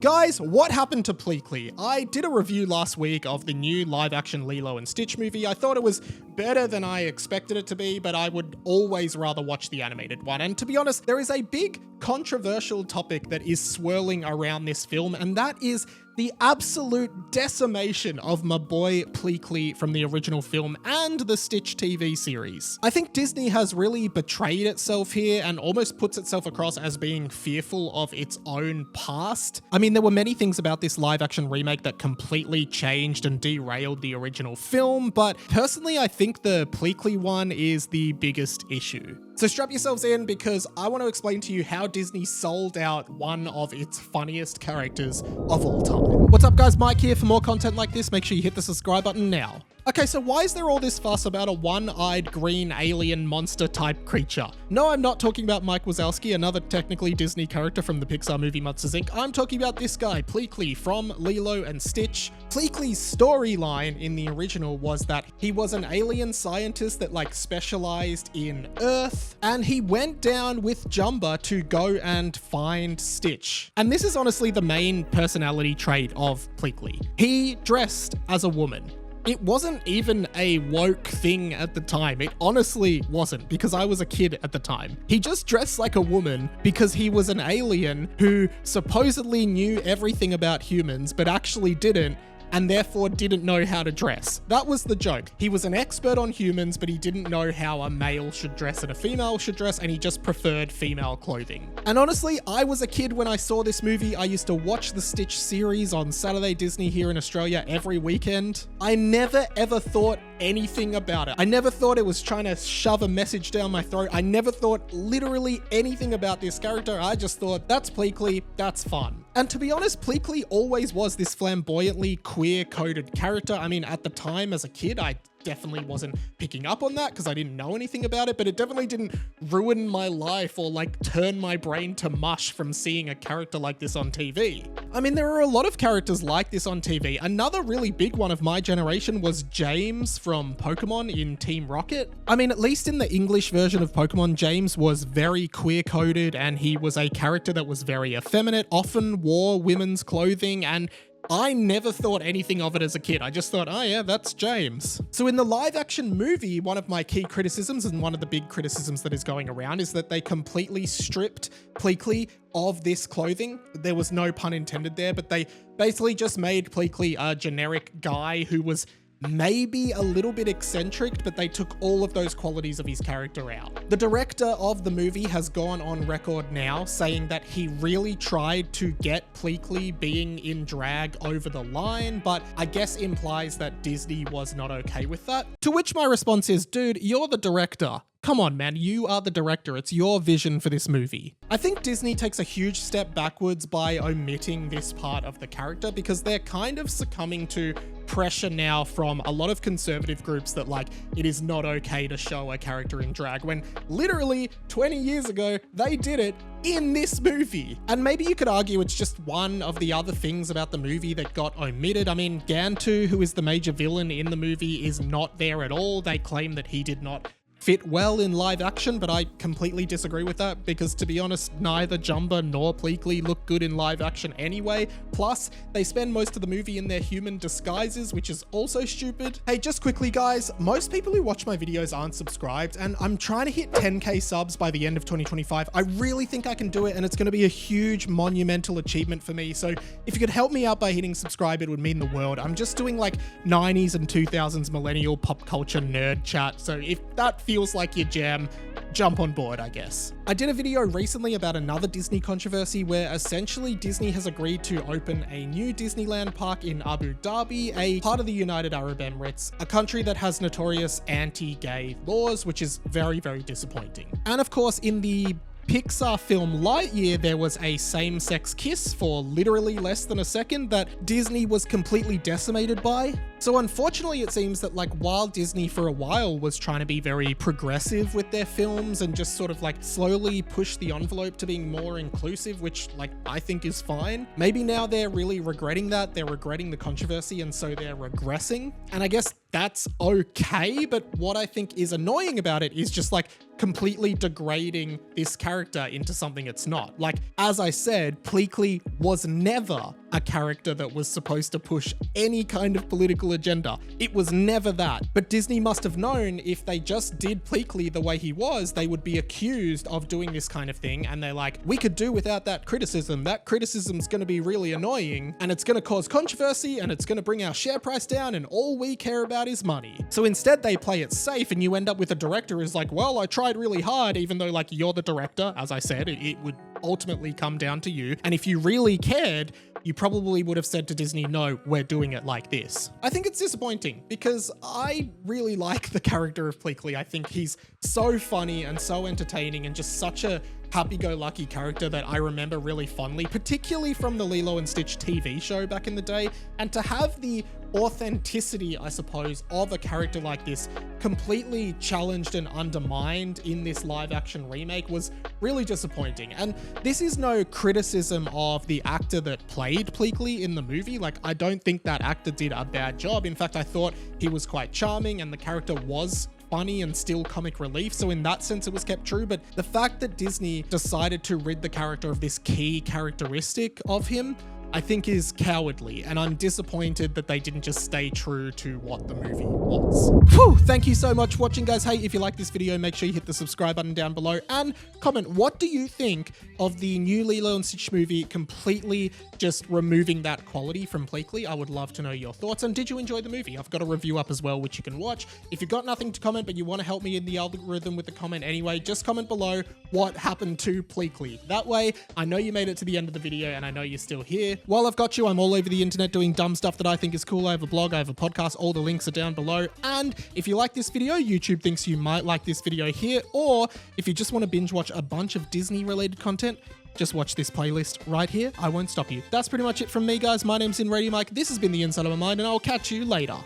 Guys, what happened to Pleakley? I did a review last week of the new live-action Lilo and Stitch movie. I thought it was better than I expected it to be, but I would always rather watch the animated one. And to be honest, there is a big controversial topic that is swirling around this film, and that is the absolute decimation of my boy Pleakley from the original film and the Stitch TV series. I think Disney has really betrayed itself here and almost puts itself across as being fearful of its own past. I mean, there were many things about this live action remake that completely changed and derailed the original film, but personally, I think the Pleakley one is the biggest issue. So strap yourselves in because I want to explain to you how Disney sold out one of its funniest characters of all time. What's up guys, Mike here. For more content like this, make sure you hit the subscribe button now. Okay, so why is there all this fuss about a one-eyed green alien monster type creature? No, I'm not talking about Mike Wazowski, another technically Disney character from the Pixar movie Monsters Inc. I'm talking about this guy, Pleakley from Lilo and Stitch. Pleakley's storyline in the original was that he was an alien scientist that specialized in Earth, and he went down with Jumba to go and find Stitch. And this is honestly the main personality trait of Pleakley. He dressed as a woman. It wasn't even a woke thing at the time. It honestly wasn't, because I was a kid at the time. He just dressed like a woman because he was an alien who supposedly knew everything about humans, but actually didn't, and therefore didn't know how to dress. That was the joke. He was an expert on humans, but he didn't know how a male should dress and a female should dress, and he just preferred female clothing. And honestly, I was a kid when I saw this movie. I used to watch the Stitch series on Saturday Disney here in Australia every weekend. I never ever thought anything about it. I never thought it was trying to shove a message down my throat. I never thought literally anything about this character. I just thought, that's Pleakley, that's fun. And to be honest, Pleakley always was this flamboyantly queer-coded character. I mean, at the time as a kid, I definitely wasn't picking up on that because I didn't know anything about it, but it definitely didn't ruin my life or turn my brain to mush from seeing a character like this on TV. I mean, there are a lot of characters like this on TV. Another really big one of my generation was James from Pokemon in Team Rocket. I mean, at least in the English version of Pokemon, James was very queer-coded and he was a character that was very effeminate, often wore women's clothing, and I never thought anything of it as a kid. I just thought, oh yeah, that's James. So in the live action movie, one of my key criticisms and one of the big criticisms that is going around is that they completely stripped Pleakley of this clothing. There was no pun intended there, but they basically just made Pleakley a generic guy who was maybe a little bit eccentric, but they took all of those qualities of his character out. The director of the movie has gone on record now saying that he really tried to get Pleakley being in drag over the line, but I guess implies that Disney was not okay with that. To which my response is, dude, you're the director. Come on, man, you are the director. It's your vision for this movie. I think Disney takes a huge step backwards by omitting this part of the character because they're kind of succumbing to pressure now from a lot of conservative groups that it is not okay to show a character in drag, when literally 20 years ago, they did it in this movie. And maybe you could argue it's just one of the other things about the movie that got omitted. I mean, Gantu, who is the major villain in the movie, is not there at all. They claim that he did not fit well in live action, but I completely disagree with that because, to be honest, neither Jumba nor Pleakley look good in live action anyway. Plus, they spend most of the movie in their human disguises, which is also stupid. Hey, just quickly guys, most people who watch my videos aren't subscribed, and I'm trying to hit 10k subs by the end of 2025. I really think I can do it, and it's going to be a huge monumental achievement for me. So if you could help me out by hitting subscribe, it would mean the world. I'm just doing 90s and 2000s millennial pop culture nerd chat, so if that feels like your jam, jump on board, I guess. I did a video recently about another Disney controversy where essentially Disney has agreed to open a new Disneyland park in Abu Dhabi, a part of the United Arab Emirates, a country that has notorious anti-gay laws, which is very, very disappointing. And of course, in the Pixar film Lightyear, there was a same-sex kiss for literally less than a second that Disney was completely decimated by. So unfortunately, it seems that like while Disney for a while was trying to be very progressive with their films and just sort of like slowly push the envelope to being more inclusive, which like I think is fine, maybe now they're really regretting that. They're regretting the controversy, and so they're regressing. And I guess that's okay, but what I think is annoying about it is just like completely degrading this character into something it's not. Like, as I said, Pleakley was never a character that was supposed to push any kind of political agenda. It was never that. But Disney must have known if they just did Pleakley the way he was, they would be accused of doing this kind of thing. And they're like, we could do without that criticism. That criticism's going to be really annoying and it's going to cause controversy and it's going to bring our share price down and all we care about is money. So instead they play it safe and you end up with a director who's like, well, I tried really hard, even though like you're the director. As I said, it would ultimately come down to you. And if you really cared, you probably would have said to Disney, no, we're doing it like this. I think it's disappointing because I really like the character of Pleakley. I think he's so funny and so entertaining and just such a happy-go-lucky character that I remember really fondly, particularly from the Lilo and Stitch TV show back in the day. And to have the authenticity, I suppose, of a character like this completely challenged and undermined in this live-action remake was really disappointing. And this is no criticism of the actor that played Pleakley in the movie. Like, I don't think that actor did a bad job. In fact, I thought he was quite charming and the character was funny and still comic relief, so in that sense it was kept true. But the fact that Disney decided to rid the character of this key characteristic of him, I think is cowardly, and I'm disappointed that they didn't just stay true to what the movie was. Whew, thank you so much for watching, guys. Hey, if you like this video, make sure you hit the subscribe button down below and comment, what do you think of the new Lilo and Stitch movie completely just removing that quality from Pleakley? I would love to know your thoughts. And did you enjoy the movie? I've got a review up as well, which you can watch. If you've got nothing to comment, but you want to help me in the algorithm with the comment anyway, just comment below what happened to Pleakley. That way, I know you made it to the end of the video and I know you're still here. While I've got you, I'm all over the internet doing dumb stuff that I think is cool. I have a blog, I have a podcast, all the links are down below. And if you like this video, YouTube thinks you might like this video here, or if you just want to binge watch a bunch of Disney related content, just watch this playlist right here. I won't stop you. That's pretty much it from me, guys. My name's InRadioMike. This has been The Inside of My Mind, and I'll catch you later.